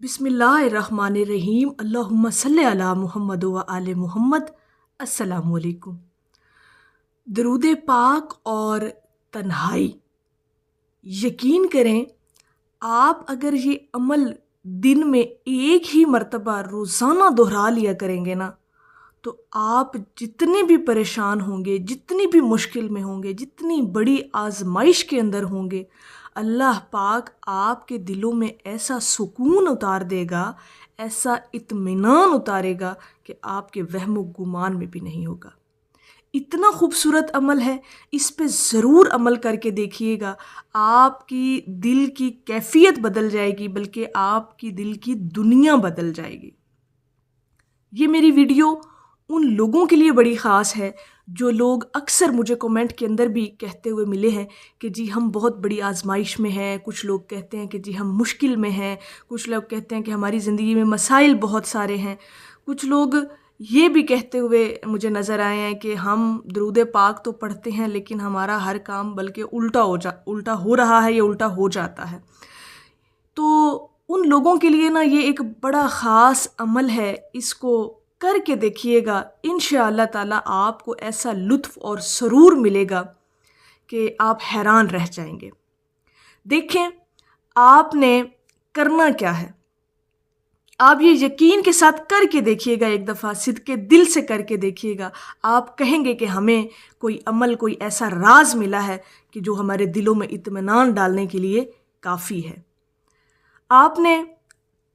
بسم اللہ الرحمن الرحیم، اللہم صلی علی محمد و آل محمد۔ السلام علیکم۔ درود پاک اور تنہائی، یقین کریں آپ اگر یہ عمل دن میں ایک ہی مرتبہ روزانہ دہرا لیا کریں گے نا، تو آپ جتنے بھی پریشان ہوں گے، جتنی بھی مشکل میں ہوں گے، جتنی بڑی آزمائش کے اندر ہوں گے، اللہ پاک آپ کے دلوں میں ایسا سکون اتار دے گا، ایسا اطمینان اتارے گا کہ آپ کے وہم و گمان میں بھی نہیں ہوگا۔ اتنا خوبصورت عمل ہے، اس پہ ضرور عمل کر کے دیکھیے گا۔ آپ کی دل کی کیفیت بدل جائے گی، بلکہ آپ کی دل کی دنیا بدل جائے گی۔ یہ میری ویڈیو ان لوگوں کے لیے بڑی خاص ہے جو لوگ اکثر مجھے کومنٹ کے اندر بھی کہتے ہوئے ملے ہیں کہ جی ہم بہت بڑی آزمائش میں ہیں، کچھ لوگ کہتے ہیں کہ جی ہم مشکل میں ہیں، کچھ لوگ کہتے ہیں کہ ہماری زندگی میں مسائل بہت سارے ہیں، کچھ لوگ یہ بھی کہتے ہوئے مجھے نظر آئے ہیں کہ ہم درود پاک تو پڑھتے ہیں لیکن ہمارا ہر کام بلکہ الٹا ہو رہا ہے یا الٹا ہو جاتا ہے۔ تو ان لوگوں کے لیے نا یہ ایک بڑا خاص عمل ہے، اس کو کر کے دیکھیے گا، انشاءاللہ تعالیٰ آپ کو ایسا لطف اور سرور ملے گا کہ آپ حیران رہ جائیں گے۔ دیکھیں آپ نے کرنا کیا ہے، آپ یہ یقین کے ساتھ کر کے دیکھیے گا، ایک دفعہ صدقے دل سے کر کے دیکھیے گا، آپ کہیں گے کہ ہمیں کوئی عمل، کوئی ایسا راز ملا ہے کہ جو ہمارے دلوں میں اطمینان ڈالنے کے لیے کافی ہے۔ آپ نے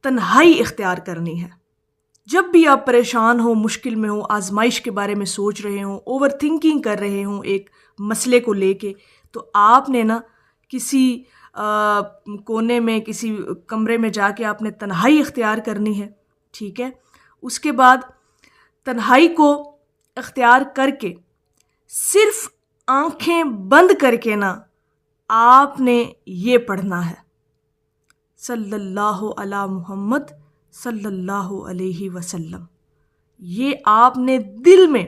تنہائی اختیار کرنی ہے۔ جب بھی آپ پریشان ہوں، مشکل میں ہوں، آزمائش کے بارے میں سوچ رہے ہوں، اوور تھنکنگ کر رہے ہوں ایک مسئلے کو لے کے، تو آپ نے نا کسی کونے میں، کسی کمرے میں جا کے آپ نے تنہائی اختیار کرنی ہے، ٹھیک ہے؟ اس کے بعد تنہائی کو اختیار کر کے صرف آنکھیں بند کر کے نا آپ نے یہ پڑھنا ہے، صلی اللہ علی محمد صلی اللہ علیہ وسلم۔ یہ آپ نے دل میں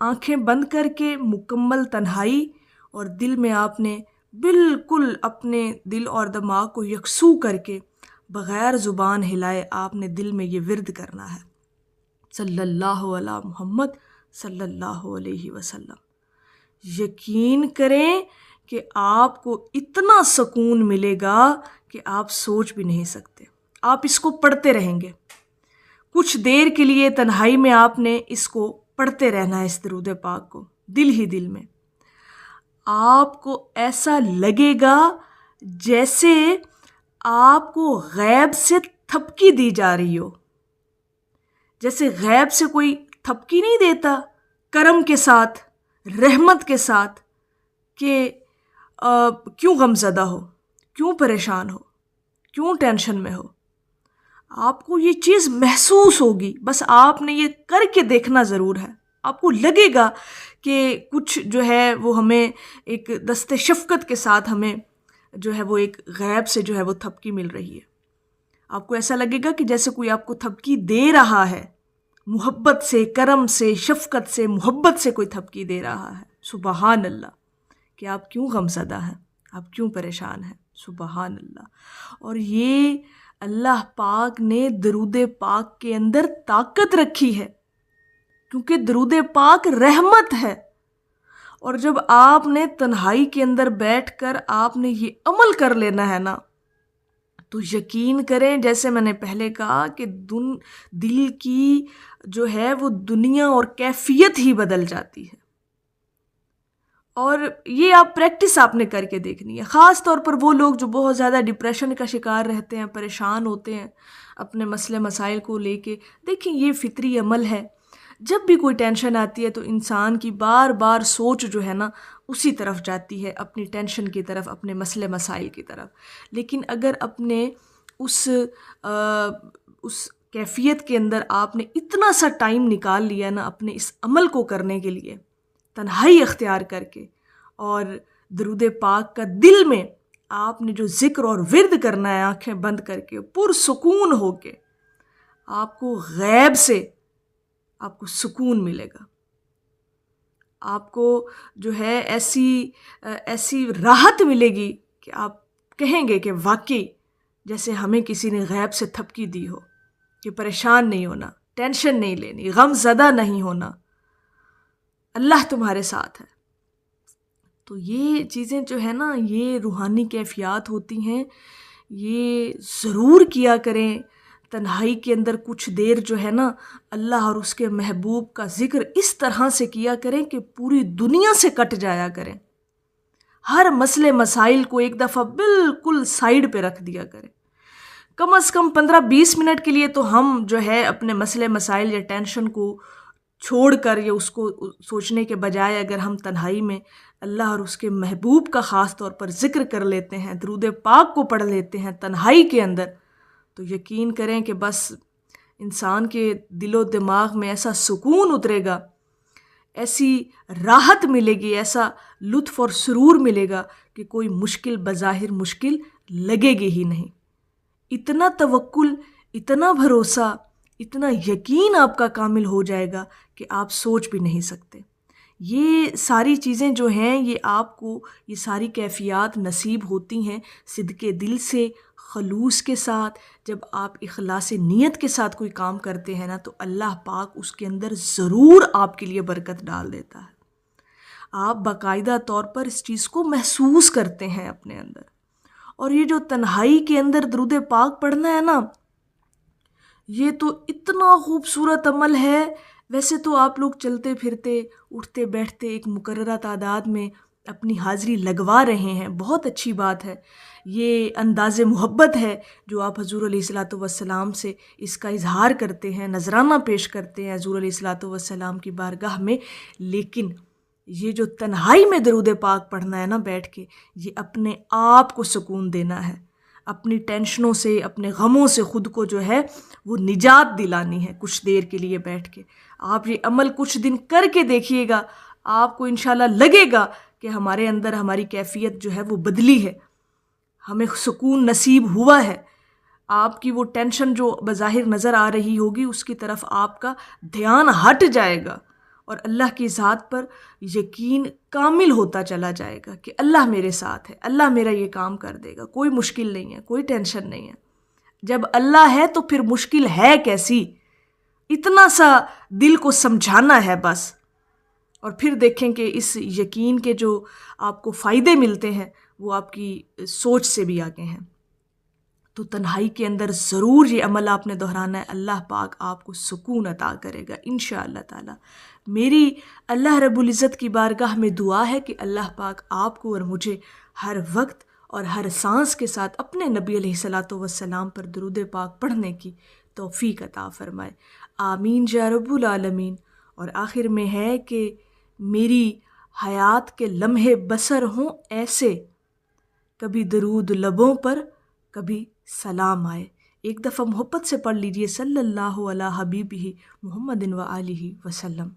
آنکھیں بند کر کے مکمل تنہائی، اور دل میں آپ نے بالکل اپنے دل اور دماغ کو یکسو کر کے بغیر زبان ہلائے آپ نے دل میں یہ ورد کرنا ہے، صلی اللہ علی محمد صلی اللہ علیہ وسلم۔ یقین کریں کہ آپ کو اتنا سکون ملے گا کہ آپ سوچ بھی نہیں سکتے۔ آپ اس کو پڑھتے رہیں گے کچھ دیر کے لیے، تنہائی میں آپ نے اس کو پڑھتے رہنا ہے، اس درود پاک کو دل ہی دل میں۔ آپ کو ایسا لگے گا جیسے آپ کو غیب سے تھپکی دی جا رہی ہو، جیسے غیب سے کوئی تھپکی نہیں دیتا کرم کے ساتھ، رحمت کے ساتھ، کہ کیوں غم زدہ ہو، کیوں پریشان ہو، کیوں ٹینشن میں ہو۔ آپ کو یہ چیز محسوس ہوگی، بس آپ نے یہ کر کے دیکھنا ضرور ہے۔ آپ کو لگے گا کہ کچھ جو ہے وہ ہمیں ایک دست شفقت کے ساتھ ہمیں جو ہے وہ ایک غیب سے جو ہے وہ تھپکی مل رہی ہے۔ آپ کو ایسا لگے گا کہ جیسے کوئی آپ کو تھپکی دے رہا ہے، محبت سے، کرم سے، شفقت سے، محبت سے کوئی تھپکی دے رہا ہے۔ سبحان اللہ، کہ آپ کیوں غم زدہ ہیں، آپ کیوں پریشان ہیں، سبحان اللہ۔ اور یہ اللہ پاک نے درود پاک کے اندر طاقت رکھی ہے، کیونکہ درود پاک رحمت ہے۔ اور جب آپ نے تنہائی کے اندر بیٹھ کر آپ نے یہ عمل کر لینا ہے نا، تو یقین کریں جیسے میں نے پہلے کہا کہ دل کی جو ہے وہ دنیا اور کیفیت ہی بدل جاتی ہے۔ اور یہ پریکٹس آپ نے کر کے دیکھنی ہے، خاص طور پر وہ لوگ جو بہت زیادہ ڈپریشن کا شکار رہتے ہیں، پریشان ہوتے ہیں اپنے مسئلے مسائل کو لے کے۔ دیکھیں یہ فطری عمل ہے، جب بھی کوئی ٹینشن آتی ہے تو انسان کی بار بار سوچ جو ہے نا اسی طرف جاتی ہے، اپنی ٹینشن کی طرف، اپنے مسئلے مسائل کی طرف۔ لیکن اگر اپنے اس کیفیت کے اندر آپ نے اتنا سا ٹائم نکال لیا نا اپنے اس عمل کو کرنے کے لیے، تنہائی اختیار کر کے، اور درود پاک کا دل میں آپ نے جو ذکر اور ورد کرنا ہے آنکھیں بند کر کے، پرسکون ہو کے، آپ کو غیب سے آپ کو سکون ملے گا۔ آپ کو جو ہے ایسی راحت ملے گی کہ آپ کہیں گے کہ واقعی جیسے ہمیں کسی نے غیب سے تھپکی دی ہو کہ پریشان نہیں ہونا، ٹینشن نہیں لینی، غم زدہ نہیں ہونا، اللہ تمہارے ساتھ ہے۔ تو یہ چیزیں جو ہے نا، یہ روحانی کیفیات ہوتی ہیں، یہ ضرور کیا کریں۔ تنہائی کے اندر کچھ دیر جو ہے نا، اللہ اور اس کے محبوب کا ذکر اس طرح سے کیا کریں کہ پوری دنیا سے کٹ جایا کریں۔ ہر مسئلے مسائل کو ایک دفعہ بالکل سائیڈ پہ رکھ دیا کریں۔ کم از کم 15-20 منٹ کے لیے تو ہم جو ہے اپنے مسئلے مسائل یا ٹینشن کو چھوڑ کر یا اس کو سوچنے کے بجائے اگر ہم تنہائی میں اللہ اور اس کے محبوب کا خاص طور پر ذکر کر لیتے ہیں، درود پاک کو پڑھ لیتے ہیں تنہائی کے اندر، تو یقین کریں کہ بس انسان کے دل و دماغ میں ایسا سکون اترے گا، ایسی راحت ملے گی، ایسا لطف اور سرور ملے گا کہ کوئی مشکل بظاہر مشکل لگے گی ہی نہیں۔ اتنا توکل، اتنا بھروسہ، اتنا یقین آپ کا کامل ہو جائے گا کہ آپ سوچ بھی نہیں سکتے۔ یہ ساری چیزیں جو ہیں، یہ آپ کو یہ ساری کیفیات نصیب ہوتی ہیں صدقے دل سے، خلوص کے ساتھ۔ جب آپ اخلاص نیت کے ساتھ کوئی کام کرتے ہیں نا، تو اللہ پاک اس کے اندر ضرور آپ کے لیے برکت ڈال دیتا ہے۔ آپ باقاعدہ طور پر اس چیز کو محسوس کرتے ہیں اپنے اندر۔ اور یہ جو تنہائی کے اندر درود پاک پڑھنا ہے نا، یہ تو اتنا خوبصورت عمل ہے۔ ویسے تو آپ لوگ چلتے پھرتے، اٹھتے بیٹھتے ایک مقررہ تعداد میں اپنی حاضری لگوا رہے ہیں، بہت اچھی بات ہے۔ یہ انداز محبت ہے جو آپ حضور علیہ الصلوۃ والسلام سے اس کا اظہار کرتے ہیں، نذرانہ پیش کرتے ہیں حضور علیہ الصلوۃ والسلام کی بارگاہ میں۔ لیکن یہ جو تنہائی میں درود پاک پڑھنا ہے نا بیٹھ کے، یہ اپنے آپ کو سکون دینا ہے، اپنی ٹینشنوں سے، اپنے غموں سے خود کو جو ہے وہ نجات دلانی ہے کچھ دیر کے لیے بیٹھ کے۔ آپ یہ عمل کچھ دن کر کے دیکھیے گا، آپ کو انشاءاللہ لگے گا کہ ہمارے اندر ہماری کیفیت جو ہے وہ بدلی ہے، ہمیں سکون نصیب ہوا ہے۔ آپ کی وہ ٹینشن جو بظاہر نظر آ رہی ہوگی، اس کی طرف آپ کا دھیان ہٹ جائے گا اور اللہ کی ذات پر یقین کامل ہوتا چلا جائے گا کہ اللہ میرے ساتھ ہے، اللہ میرا یہ کام کر دے گا، کوئی مشکل نہیں ہے، کوئی ٹینشن نہیں ہے۔ جب اللہ ہے تو پھر مشکل ہے کیسی؟ اتنا سا دل کو سمجھانا ہے بس، اور پھر دیکھیں کہ اس یقین کے جو آپ کو فائدے ملتے ہیں وہ آپ کی سوچ سے بھی آگے ہیں۔ تو تنہائی کے اندر ضرور یہ عمل آپ نے دہرانا ہے، اللہ پاک آپ کو سکون عطا کرے گا انشاءاللہ تعالی۔ میری اللہ رب العزت کی بارگاہ میں دعا ہے کہ اللہ پاک آپ کو اور مجھے ہر وقت اور ہر سانس کے ساتھ اپنے نبی علیہ الصلوۃ والسلام پر درود پاک پڑھنے کی توفیق عطا فرمائے، آمین یا رب العالمین۔ اور آخر میں ہے کہ میری حیات کے لمحے بسر ہوں ایسے، کبھی درود لبوں پر، کبھی سلام آئے۔ ایک دفعہ محبت سے پڑھ لیجئے، صلی اللہ علی حبیبہ محمد و آلہ وسلم۔